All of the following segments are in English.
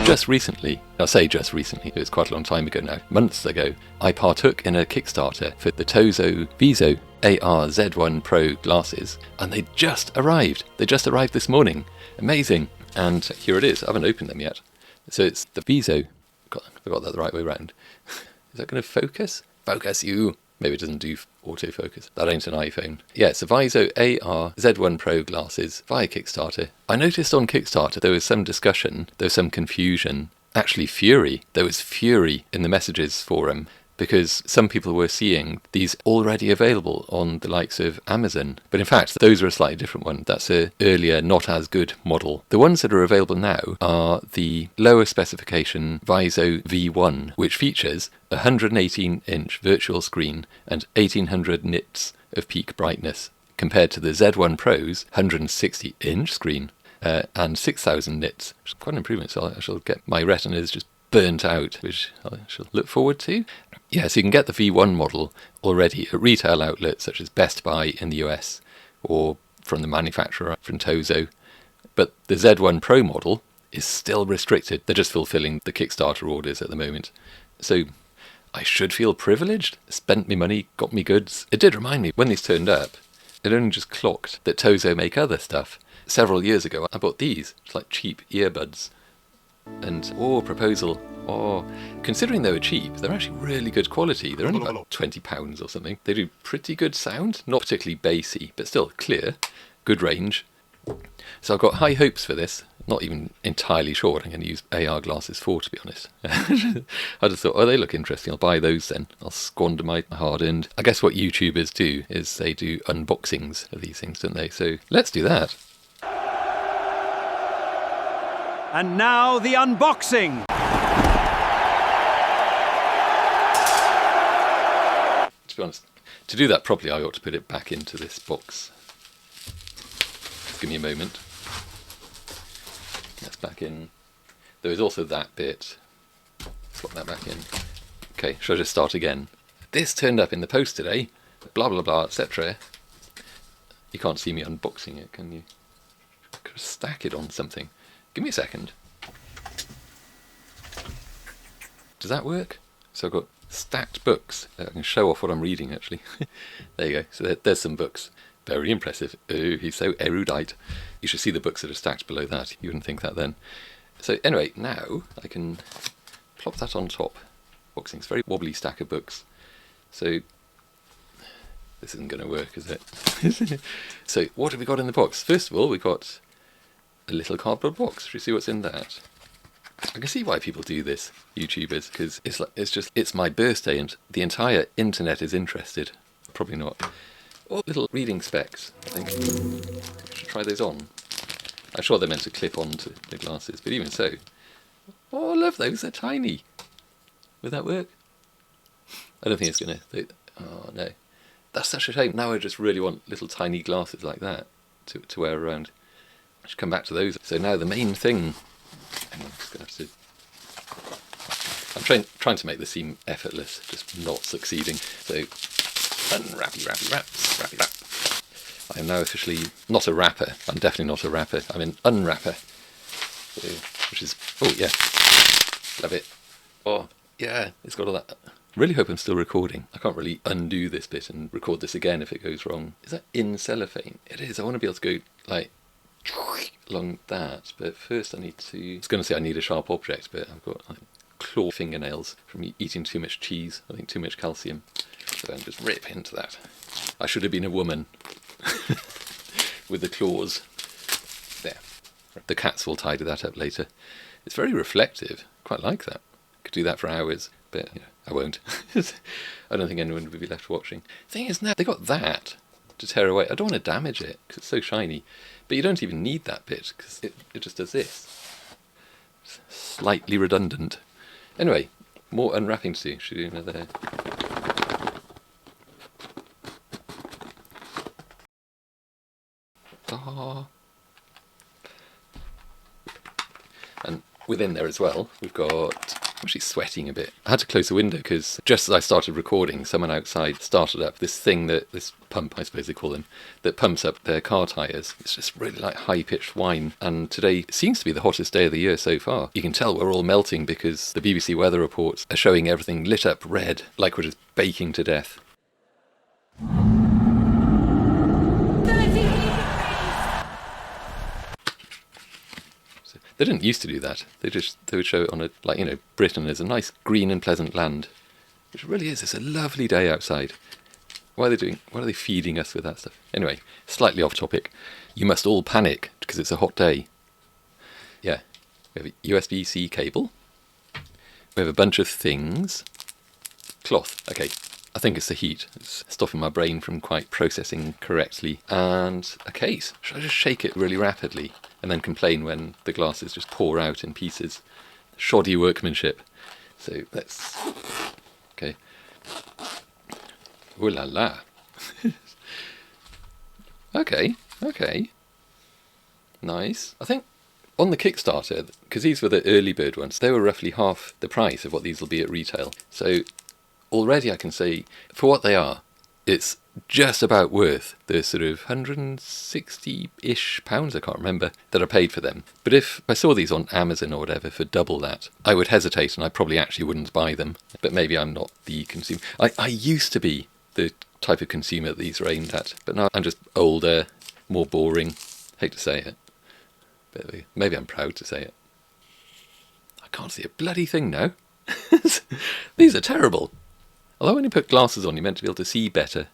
Just recently, I say just recently, it was quite a long time ago now, months ago, I partook in a Kickstarter for the Tozo VIZO Z1 Pro glasses, and they just arrived. They just arrived this morning. Amazing. And here it is. I haven't opened them yet. So it's the VIZO. God, I got that the right way around. Is that going to focus? Focus you! Maybe it doesn't do autofocus. That ain't an iPhone. Yeah, it's a VIZO Z1 Pro glasses via Kickstarter. I noticed on Kickstarter there was some discussion, there was some confusion, actually fury. There was fury in the messages forum because some people were seeing these already available on the likes of Amazon. But in fact, those are a slightly different one. That's an earlier, not as good model. The ones that are available now are the lower specification VIZO V1, which features a 118-inch virtual screen and 1800 nits of peak brightness, compared to the Z1 Pro's 160-inch screen and 6000 nits, which is quite an improvement. So I shall get my retinas just burnt out, which I shall look forward to. Yeah, so you can get the V1 model already at retail outlets such as Best Buy in the US or from the manufacturer, from Tozo. But the Z1 Pro model is still restricted. They're just fulfilling the Kickstarter orders at the moment. So I should feel privileged. Spent me money, got me goods. It did remind me, when these turned up, it only just clocked that Tozo make other stuff. Several years ago, I bought these. It's like cheap earbuds. And, proposal. Considering they were cheap, they're actually really good quality. They're only about £20 or something. They do pretty good sound, not particularly bassy, but still clear, good range. So I've got high hopes for this. Not even entirely sure what I'm going to use AR glasses for, to be honest. I just thought, they look interesting. I'll buy those then. I'll squander my hard-earned. I guess what YouTubers do is they do unboxings of these things, don't they? So let's do that. And now the unboxing! To be honest, to do that properly, I ought to put it back into this box. Just give me a moment. That's back in. There is also that bit. Slot that back in. Okay, shall I just start again? This turned up in the post today. Blah, blah, blah, etc. You can't see me unboxing it, can you? Could stack it on something. Give me a second. Does that work? So I've got stacked books. I can show off what I'm reading, actually. There you go. So there's some books. Very impressive. Oh, he's so erudite. You should see the books that are stacked below that. You wouldn't think that then. So anyway, now I can plop that on top. Boxing. It's a very wobbly stack of books. So this isn't going to work, is it? So what have we got in the box? First of all, we've got a little cardboard box. Should we see what's in that? I can see why people do this, YouTubers, because it's my birthday and the entire internet is interested. Probably not. Oh, little reading specs, I think. I should try those on. I'm sure they're meant to clip onto the glasses, but even so. Oh, I love those, they're tiny. Would that work? I don't think it's going to. Oh, no. That's such a shame. Now I just really want little tiny glasses like that to wear around. I should come back to those. So now the main thing. I'm just going to have to. I'm trying to make this seem effortless, just not succeeding. So unwrappy, wrappy, wrap. I am now officially not a rapper. I'm definitely not a rapper. I'm an unwrapper. So, which is, oh yeah, love it. Oh yeah, it's got all that. Really hope I'm still recording. I can't really undo this bit and record this again if it goes wrong. Is that in cellophane? It is. I want to be able to go like along that, but first I need to. I was going to say I need a sharp object, but I've got like claw fingernails from eating too much cheese. I think too much calcium. So then just rip into that. I should have been a woman with the claws. There. The cats will tidy that up later. It's very reflective. Quite like that. Could do that for hours, but I won't. I don't think anyone would be left watching. Thing is, now they got that to tear away. I don't want to damage it because it's so shiny. But you don't even need that bit because it just does this. It's slightly redundant. Anyway, more unwrapping to do. Should we do another? And within there as well, we've got I'm actually sweating a bit. I had to close the window because just as I started recording, someone outside started up this thing this pump, I suppose they call them, that pumps up their car tyres. It's just really like high-pitched whine. And today seems to be the hottest day of the year so far. You can tell we're all melting because the BBC weather reports are showing everything lit up red, like we're just baking to death. They didn't used to do that. They would show it on Britain as a nice green and pleasant land, which really is. It's a lovely day outside. What are they feeding us with that stuff? Anyway, slightly off topic. You must all panic because it's a hot day. Yeah, we have a USB-C cable. We have a bunch of things. Cloth. Okay, I think it's the heat. It's stopping my brain from quite processing correctly. And a case. Should I just shake it really rapidly and then complain when the glasses just pour out in pieces? Shoddy workmanship. So let's... Okay. Ooh la la. Okay. Nice. I think on the Kickstarter, because these were the early bird ones, they were roughly half the price of what these will be at retail. So already I can say, for what they are, it's just about worth the sort of £160-ish, I can't remember, that I paid for them. But if I saw these on Amazon or whatever for double that, I would hesitate and I probably actually wouldn't buy them. But maybe I'm not the consumer. I used to be the type of consumer that these are aimed at, but now I'm just older, more boring. Hate to say it, but maybe I'm proud to say it. I can't see a bloody thing now. These are terrible. Although when you put glasses on, you're meant to be able to see better.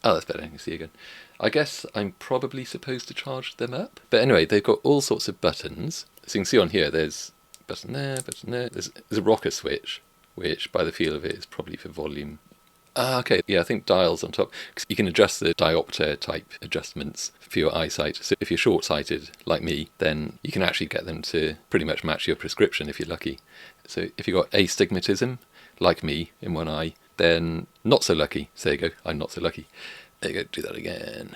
Oh, that's better. I can see again. I guess I'm probably supposed to charge them up. But anyway, they've got all sorts of buttons. So you can see on here, there's button there, button there. There's a rocker switch, which by the feel of it is probably for volume. Ah, okay. Yeah, I think dials on top. 'Cause you can adjust the diopter type adjustments for your eyesight. So if you're short-sighted, like me, then you can actually get them to pretty much match your prescription if you're lucky. So if you've got astigmatism, like me, in one eye, then not so lucky. So there you go, I'm not so lucky. There you go, do that again.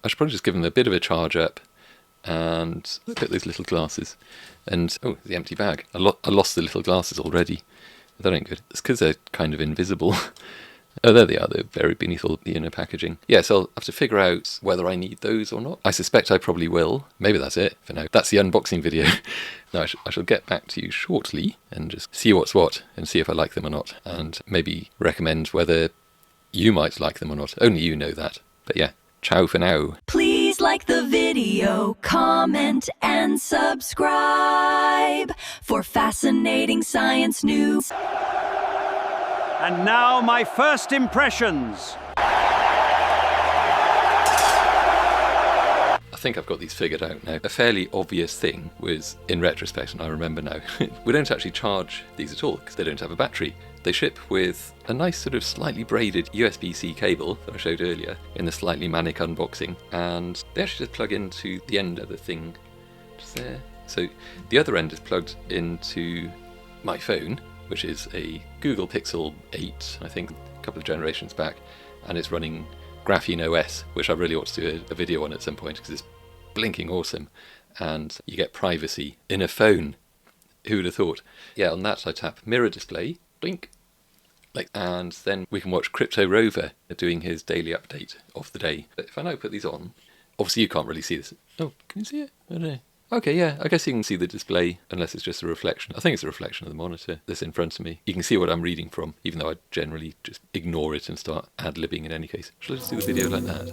I should probably just give them a bit of a charge up and look at those little glasses. And, oh, the empty bag. I lost the little glasses already. That ain't good. It's because they're kind of invisible. Oh, there they are. They're buried beneath all the inner packaging. Yeah, so I'll have to figure out whether I need those or not. I suspect I probably will. Maybe that's it for now. That's the unboxing video. No, I shall get back to you shortly and just see what's what and see if I like them or not. And maybe recommend whether you might like them or not. Only you know that. But yeah, ciao for now. Please like the video, comment, and subscribe for fascinating science news. And now my first impressions. I think I've got these figured out now. A fairly obvious thing was, in retrospect, and I remember now, we don't actually charge these at all because they don't have a battery. They ship with a nice sort of slightly braided USB-C cable that I showed earlier in the slightly manic unboxing, and they actually just plug into the end of the thing just there. So the other end is plugged into my phone, which is a Google Pixel 8, I think, a couple of generations back, and it's running Graphene OS, which I really ought to do a video on at some point because it's blinking awesome, and you get privacy in a phone. Who would have thought? Yeah, on that I tap mirror display, blink, and then we can watch Crypto Rover doing his daily update of the day. But if I now put these on, obviously you can't really see this. Oh, can you see it? I don't know. Okay, yeah, I guess you can see the display, unless it's just a reflection. I think it's a reflection of the monitor that's in front of me. You can see what I'm reading from, even though I generally just ignore it and start ad-libbing in any case. Shall I just do the video like that?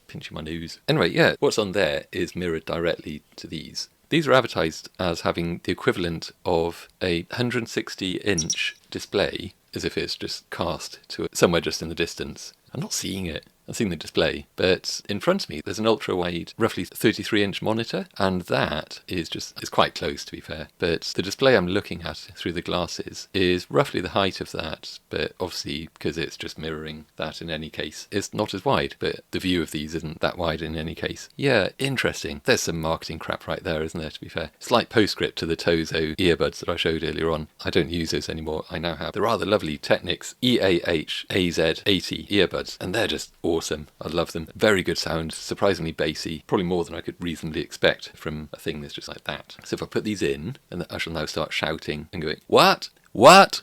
Pinching my nose. Anyway, yeah, what's on there is mirrored directly to these. These are advertised as having the equivalent of a 160-inch display, as if it's just cast to somewhere just in the distance. I'm not seeing it. I'm seeing the display, but in front of me there's an ultra-wide, roughly 33-inch monitor, and that is it's quite close to be fair, but the display I'm looking at through the glasses is roughly the height of that, but obviously because it's just mirroring that in any case, it's not as wide, but the view of these isn't that wide in any case. Yeah, interesting. There's some marketing crap right there, isn't there, to be fair? Slight postscript to the Tozo earbuds that I showed earlier on. I don't use those anymore. I now have the rather lovely Technics EAH AZ80 earbuds, and they're just awesome. awesome. I love them. Very good sound, surprisingly bassy, probably more than I could reasonably expect from a thing that's just like that. So if I put these in, and I shall now start shouting and going, what? What?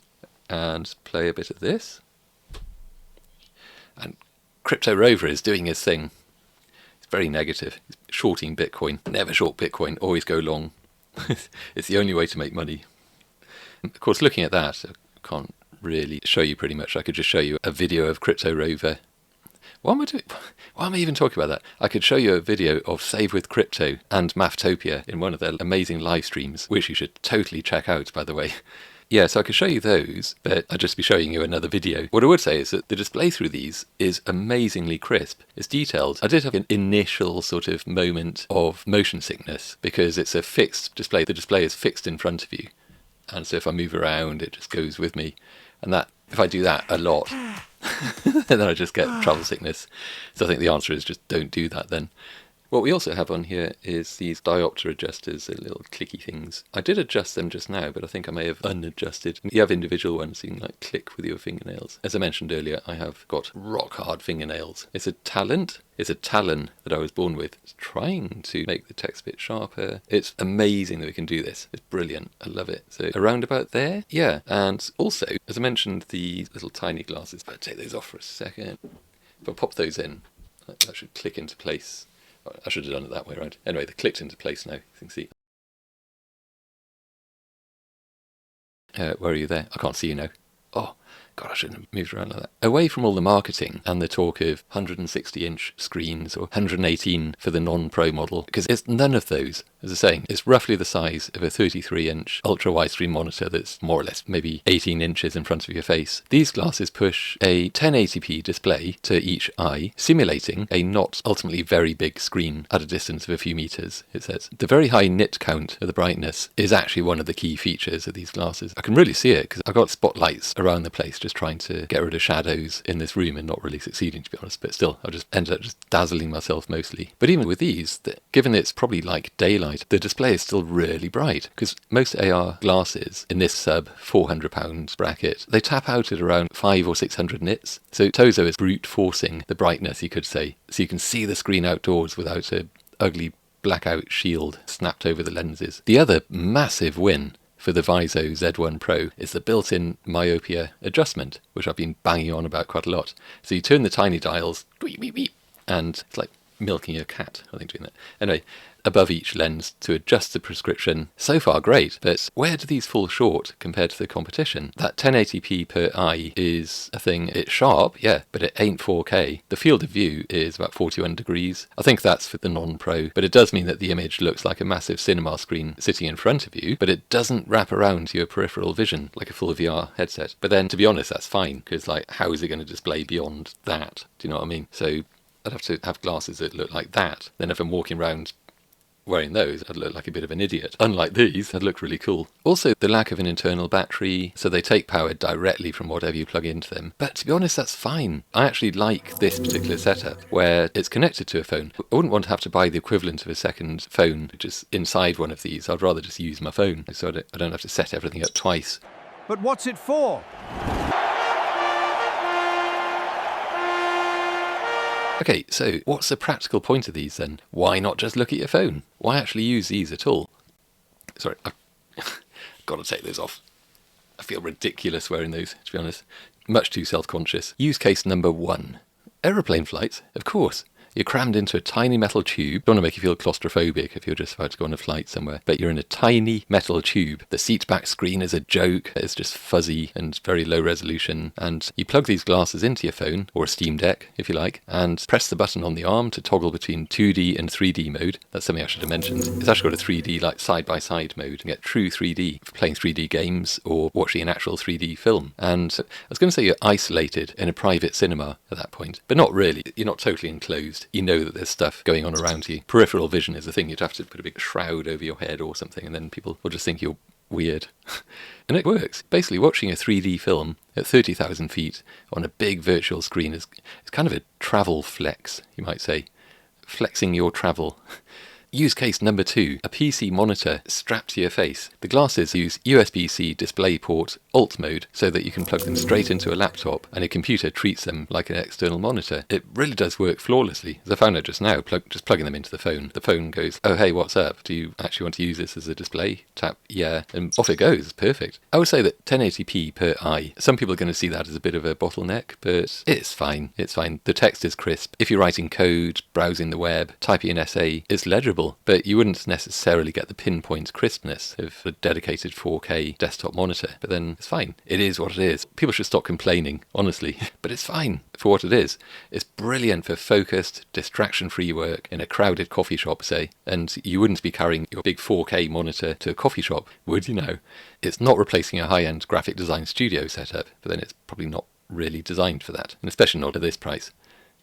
And play a bit of this. And Crypto Rover is doing his thing. It's very negative. He's shorting Bitcoin. Never short Bitcoin, always go long. It's the only way to make money. Of course, looking at that, I can't really show you pretty much. I could just show you a video of Crypto Rover. Why am I doing? Why am I even talking about that? I could show you a video of Save with Crypto and Maftopia in one of their amazing live streams, which you should totally check out, by the way. Yeah, so I could show you those, but I'd just be showing you another video. What I would say is that the display through these is amazingly crisp. It's detailed. I did have an initial sort of moment of motion sickness because it's a fixed display. The display is fixed in front of you. And so if I move around, it just goes with me. And that, if I do that a lot, then I just get travel sickness. So I think the answer is just don't do that then. What we also have on here is these diopter adjusters, the little clicky things. I did adjust them just now, but I think I may have unadjusted. You have individual ones you can like click with your fingernails. As I mentioned earlier, I have got rock hard fingernails. It's a talent. It's a talon that I was born with. It's trying to make the text a bit sharper. It's amazing that we can do this. It's brilliant. I love it. So around about there, yeah. And also, as I mentioned, these little tiny glasses. I'll take those off for a second. If I pop those in, that should click into place. I should have done it that way, right? Anyway, they're clicked into place now. You can see. Where are you there? I can't see you now. Oh, God, I shouldn't have moved around like that. Away from all the marketing and the talk of 160-inch screens or 118 for the non-pro model, because it's none of those. As I was saying, it's roughly the size of a 33-inch ultra-widescreen monitor that's more or less maybe 18 inches in front of your face. These glasses push a 1080p display to each eye, simulating a not ultimately very big screen at a distance of a few meters, it says. The very high nit count of the brightness is actually one of the key features of these glasses. I can really see it because I've got spotlights around the place just trying to get rid of shadows in this room and not really succeeding, to be honest, but still I just ended up just dazzling myself mostly. But even with these, given it's probably like daylight, the display is still really bright because most AR glasses in this sub £400 bracket, they tap out at around 500 or 600 nits. So Tozo is brute forcing the brightness, you could say, so you can see the screen outdoors without a ugly blackout shield snapped over the lenses. The other massive win for the VIZO Z1 Pro is the built-in myopia adjustment, which I've been banging on about quite a lot. So you turn the tiny dials, and it's like milking a cat, I think, doing that. Anyway, above each lens to adjust the prescription. So far, great, but where do these fall short compared to the competition? That 1080p per eye is a thing. It's sharp, yeah, but it ain't 4K. The field of view is about 41 degrees. I think that's for the non-pro, but it does mean that the image looks like a massive cinema screen sitting in front of you, but it doesn't wrap around to your peripheral vision like a full VR headset. But then, to be honest, that's fine, because like, how is it going to display beyond that? Do you know what I mean? So I'd have to have glasses that look like that. Then if I'm walking around wearing those, I'd look like a bit of an idiot. Unlike these, I'd look really cool. Also, the lack of an internal battery, so they take power directly from whatever you plug into them. But to be honest, that's fine. I actually like this particular setup, where it's connected to a phone. I wouldn't want to have to buy the equivalent of a second phone just inside one of these. I'd rather just use my phone, so I don't have to set everything up twice. But what's it for? Okay, so what's the practical point of these then? Why not just look at your phone? Why actually use these at all? Sorry, I've got to take those off. I feel ridiculous wearing those, to be honest. Much too self-conscious. Use case number 1. Aeroplane flights, of course. You're crammed into a tiny metal tube. Don't want to make you feel claustrophobic if you're just about to go on a flight somewhere, but you're in a tiny metal tube. The seat back screen is a joke. It's just fuzzy and very low resolution. And you plug these glasses into your phone, or a Steam Deck, if you like, and press the button on the arm to toggle between 2D and 3D mode. That's something I should have mentioned. It's actually got a 3D, like side-by-side mode. You get true 3D for playing 3D games or watching an actual 3D film. And I was going to say you're isolated in a private cinema at that point, but not really. You're not totally enclosed. You know that there's stuff going on around you. Peripheral vision is a thing. You'd have to put a big shroud over your head or something, and then people will just think you're weird. And it works. Basically, watching a 3D film at 30,000 feet on a big virtual screen is kind of a travel flex, you might say. Flexing your travel. Use case number 2, a PC monitor strapped to your face. The glasses use USB-C DisplayPort Alt mode so that you can plug them straight into a laptop and a computer treats them like an external monitor. It really does work flawlessly. As I found out just now, just plugging them into the phone. The phone goes, oh hey, what's up? Do you actually want to use this as a display? Tap, yeah, and off it goes. Perfect. I would say that 1080p per eye. Some people are going to see that as a bit of a bottleneck, but it's fine. It's fine. The text is crisp. If you're writing code, browsing the web, typing an essay, it's legible. But you wouldn't necessarily get the pinpoint crispness of a dedicated 4K desktop monitor. But then it's fine. It is what it is. People should stop complaining, honestly. But it's fine for what it is. It's brilliant for focused, distraction-free work in a crowded coffee shop, say. And you wouldn't be carrying your big 4K monitor to a coffee shop, would you know? It's not replacing a high-end graphic design studio setup, but then it's probably not really designed for that, and especially not at this price.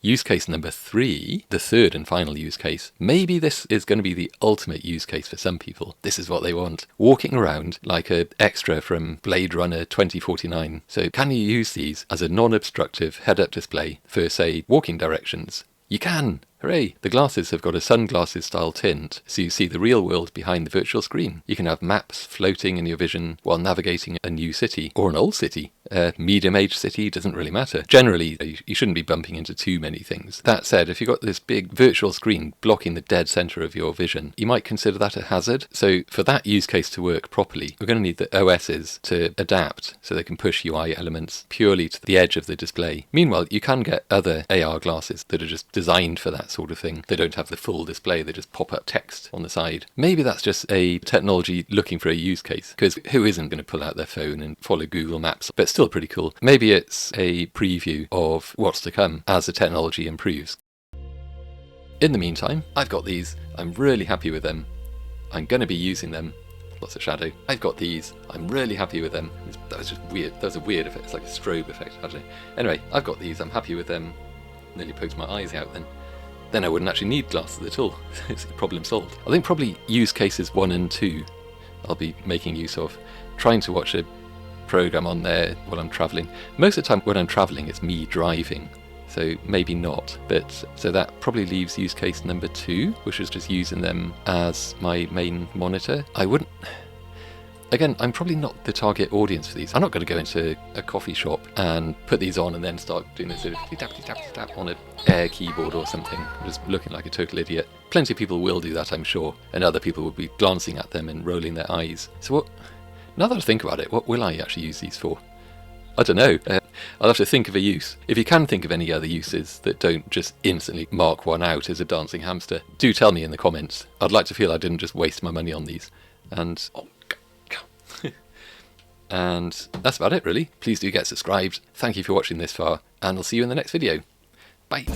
Use case number 3, the third and final use case. Maybe this is going to be the ultimate use case for some people. This is what they want. Walking around like an extra from Blade Runner 2049. So can you use these as a non-obstructive head-up display for, say, walking directions? You can! Hooray! The glasses have got a sunglasses style tint, so you see the real world behind the virtual screen. You can have maps floating in your vision while navigating a new city, or an old city. A medium-aged city, doesn't really matter. Generally, you shouldn't be bumping into too many things. That said, if you've got this big virtual screen blocking the dead centre of your vision, you might consider that a hazard. So for that use case to work properly, we're going to need the OSs to adapt so they can push UI elements purely to the edge of the display. Meanwhile, you can get other AR glasses that are just designed for that sort of thing. They don't have the full display, they just pop up text on the side. Maybe that's just a technology looking for a use case, because who isn't going to pull out their phone and follow Google Maps? But still pretty cool. Maybe it's a preview of what's to come as the technology improves. In the meantime, I've got these. I'm really happy with them. I'm going to be using them. Lots of shadow. I've got these. I'm really happy with them. That was just weird. That was a weird effect. It's like a strobe effect. I don't know. Anyway, I've got these. I'm happy with them. Nearly poked my eyes out then. Then I wouldn't actually need glasses at all. It's problem solved. I think probably use cases 1 and 2 I'll be making use of. Trying to watch a program on there while I'm travelling. Most of the time when I'm travelling it's me driving, so maybe not. But so that probably leaves use case number 2, which is just using them as my main monitor. I wouldn't... Again, I'm probably not the target audience for these. I'm not going to go into a coffee shop and put these on and then start doing this sort of tap on an Air keyboard or something, just looking like a total idiot. Plenty of people will do that, I'm sure, and other people will be glancing at them and rolling their eyes. So what? Now that I think about it, what will I actually use these for? I don't know. I'll have to think of a use. If you can think of any other uses that don't just instantly mark one out as a dancing hamster, do tell me in the comments. I'd like to feel I didn't just waste my money on these. And... And that's about it, really. Please do get subscribed. Thank you for watching this far, and I'll see you in the next video. Bye.